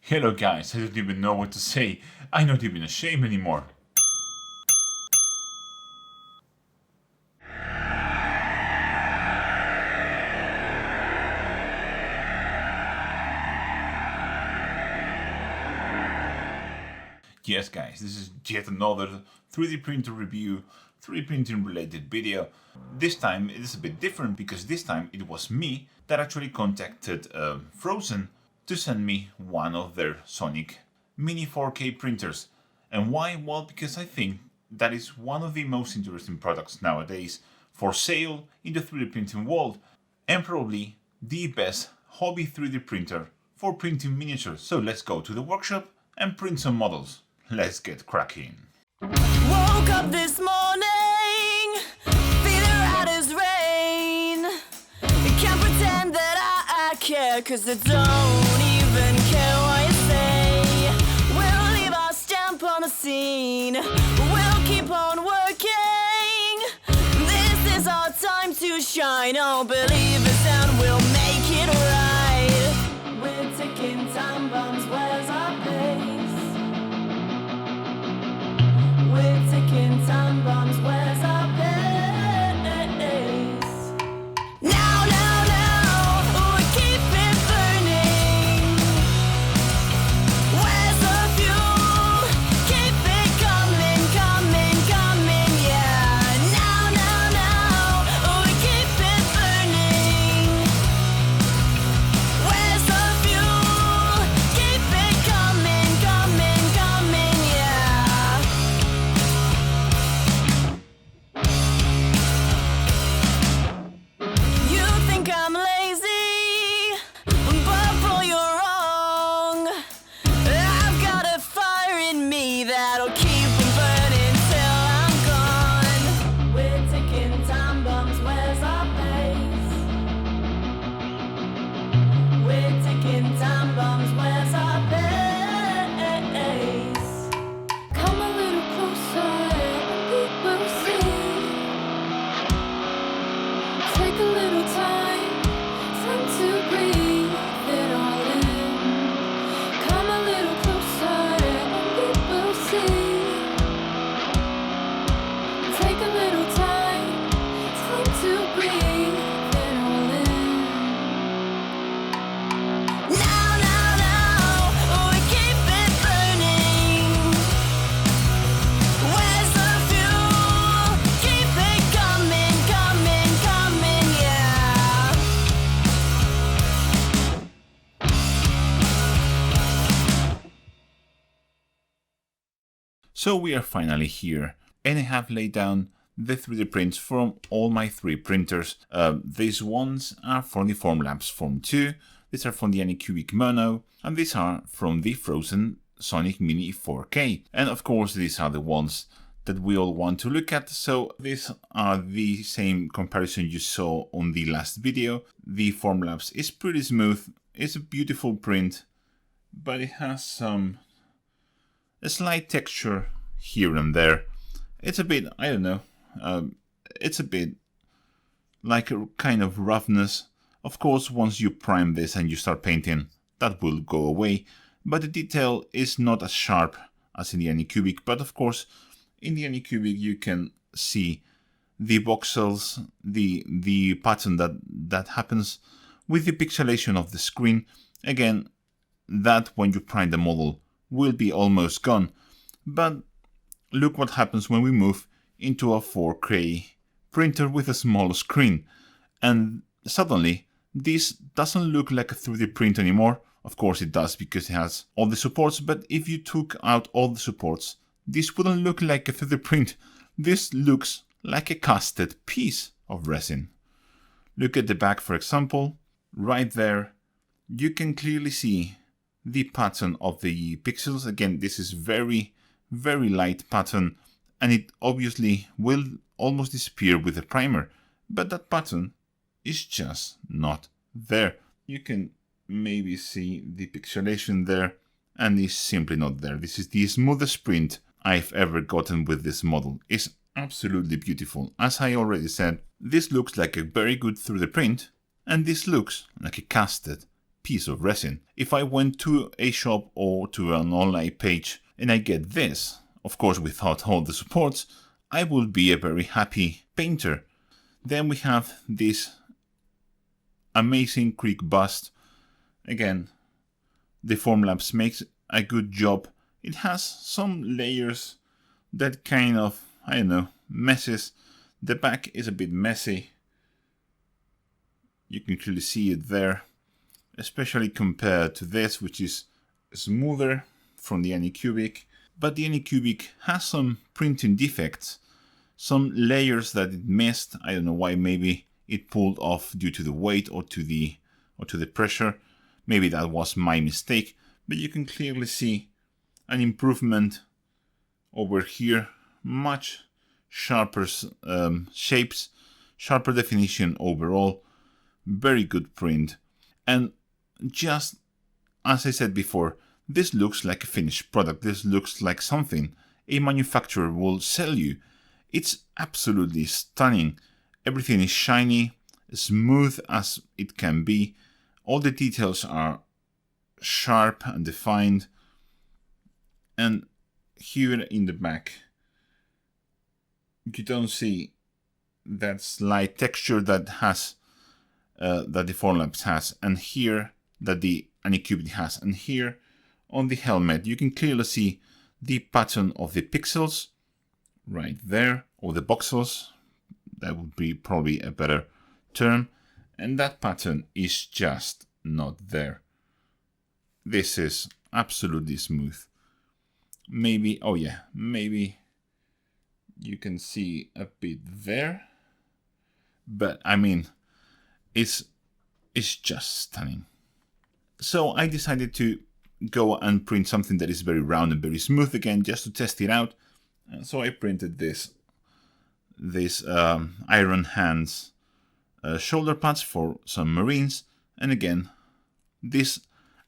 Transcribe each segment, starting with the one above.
Hello guys, I don't even know what to say. I'm not even ashamed anymore. Yes guys, this is yet another 3D printer review, 3D printing related video. This time it is a bit different because this time it was me that actually contacted Frozen to send me one of their Sonic Mini 4K printers. And why? Well, because I think that is one of the most interesting products nowadays for sale in the 3D printing world, and probably the best hobby 3D printer for printing miniatures. So let's go to the workshop and print some models. Let's get cracking. Woke up this morning, feeling right as rain. Can't pretend that I care, cause I don't even care what you say. We'll leave our stamp on the scene, we'll keep on working. This is our time to shine, oh believe us and we'll make it right. We're ticking time bombs, where's our pace? We're ticking time bombs, where's our pace? Now, we keep it burning. Where's the fuel? Keep it coming, yeah. Now, we keep it burning. Where's the fuel? Keep it coming, yeah. You think I'm lazy, but boy, you're wrong. I've got a fire in me that'll keep on burning till I'm gone. We're ticking time bombs, where's our pace? We're ticking time bombs, where's our pace? Come a little closer and we will see. Take a little time to breathe it all in. Come a little closer and we will see. Take a little time to breathe it all in. Now, we keep it burning. Where's the fuel? Keep it coming, yeah. So we are finally here, and I have laid down the 3D prints from all my 3 printers. These ones are from the Formlabs Form 2, these are from the Anycubic Mono, and these are from the Frozen Sonic Mini 4K. And of course these are the ones that we all want to look at, so these are the same comparison you saw on the last video. The Formlabs is pretty smooth, it's a beautiful print, but it has a slight texture here and there. It's a bit, I don't know, it's a bit like a kind of roughness. Of course, once you prime this and you start painting, that will go away, but the detail is not as sharp as in the Anycubic. But of course, in the Anycubic you can see the voxels, the pattern that happens with the pixelation of the screen. Again, that when you prime the model will be almost gone. But look what happens when we move into a 4K printer with a small screen. And suddenly, this doesn't look like a 3D print anymore. Of course it does because it has all the supports, but if you took out all the supports, this wouldn't look like a 3D print. This looks like a casted piece of resin. Look at the back, for example. Right there, you can clearly see the pattern of the pixels. Again, this is very light pattern, and it obviously will almost disappear with the primer, but that pattern is just not there. You can maybe see the pixelation there, and it's simply not there. This is the smoothest print I've ever gotten with this model. It's absolutely beautiful. As I already said, this looks like a very good 3D print, and this looks like a casted piece of resin. If I went to a shop or to an online page and I get this, of course without all the supports, I would be a very happy painter. Then we have this amazing creek bust. Again, the Formlabs makes a good job. It has some layers that kind of, I don't know, messes. The back is a bit messy. You can clearly see it there, especially compared to this, which is smoother from the Anycubic. But the Anycubic has some printing defects, some layers that it missed. I don't know why, maybe it pulled off due to the weight or to the pressure. Maybe that was my mistake, but you can clearly see an improvement over here. Much sharper shapes, sharper definition overall, very good print. And just as I said before, this looks like a finished product. This looks like something a manufacturer will sell you. It's absolutely stunning. Everything is shiny, smooth as it can be. All the details are sharp and defined. And here in the back, you don't see that slight texture that has that the Formlabs has, and here that the Anycubic has, and here on the helmet you can clearly see the pattern of the pixels right there, or the voxels. That would be probably a better term, and that pattern is just not there. This is absolutely smooth. Maybe, oh yeah, maybe you can see a bit there, but I mean, it's just stunning. So I decided to go and print something that is very round and very smooth again, just to test it out. And so I printed this Iron Hands shoulder pads for some Marines. And again, this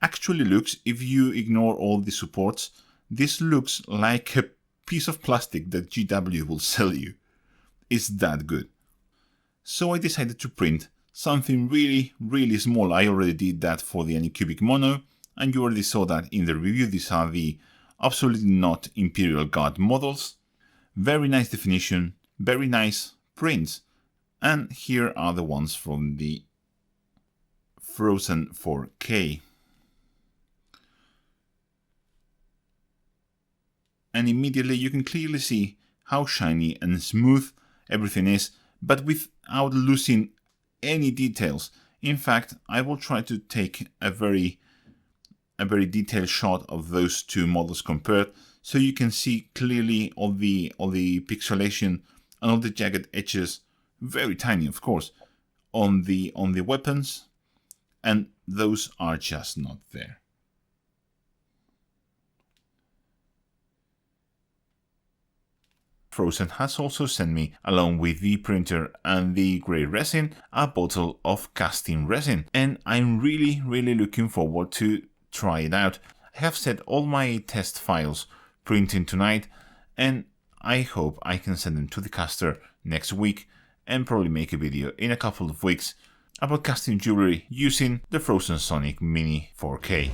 actually looks, if you ignore all the supports, this looks like a piece of plastic that GW will sell you. It's that good. So I decided to print something really, really small. I already did that for the Anycubic Mono, and you already saw that in the review. These are the Absolutely Not Imperial Guard models. Very nice definition, very nice prints. And here are the ones from the Frozen 4K. And immediately you can clearly see how shiny and smooth everything is, but without losing any details. In fact, I will try to take a very detailed shot of those two models compared, so you can see clearly all the pixelation and all the jagged edges, very tiny of course, on the weapons, and those are just not there. Frozen has also sent me, along with the printer and the grey resin, a bottle of casting resin, and I'm really looking forward to try it out. I have set all my test files printing tonight, and I hope I can send them to the caster next week and probably make a video in a couple of weeks about casting jewelry using the Frozen Sonic Mini 4K.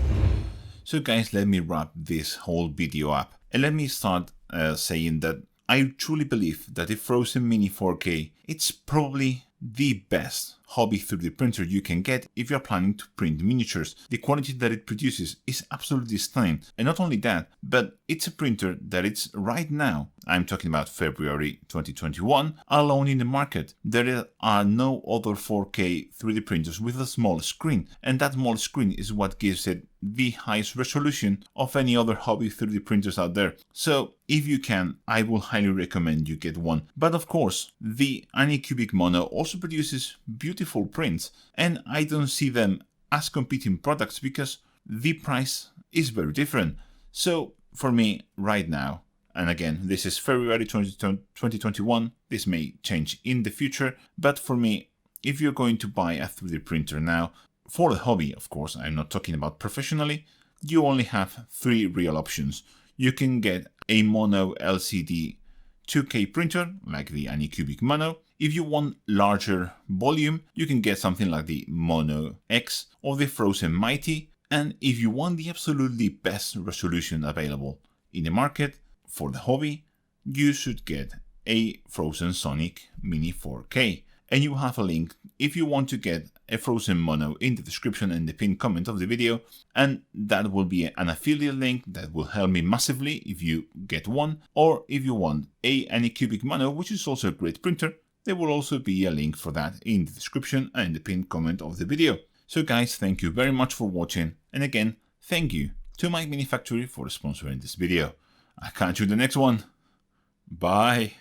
So guys, let me wrap this whole video up, and let me start saying that I truly believe that the Frozen Mini 4K, it's probably the best hobby 3D printer you can get if you're planning to print miniatures. The quality that it produces is absolutely stunning, and not only that, but it's a printer that it's right now, I'm talking about February 2021, alone in the market. There are no other 4K 3D printers with a small screen, and that small screen is what gives it the highest resolution of any other hobby 3D printers out there. So if you can, I will highly recommend you get one. But of course, the Anycubic Mono also produces beautiful prints, and I don't see them as competing products because the price is very different. So for me right now, and again, this is February 2021, this may change in the future, but for me, if you're going to buy a 3D printer now, for the hobby, of course, I'm not talking about professionally, you only have three real options. You can get a mono LCD 2K printer, like the Anycubic Mono. If you want larger volume, you can get something like the Mono X or the Frozen Mighty. And if you want the absolutely best resolution available in the market for the hobby, you should get a Frozen Sonic Mini 4K. And you have a link if you want to get a Frozen Mono in the description and the pinned comment of the video, and that will be an affiliate link that will help me massively if you get one, or if you want a Anycubic Mono, which is also a great printer, there will also be a link for that in the description and the pinned comment of the video. So guys, thank you very much for watching, and again, thank you to My Mini Factory for sponsoring this video. I'll catch you in the next one. Bye!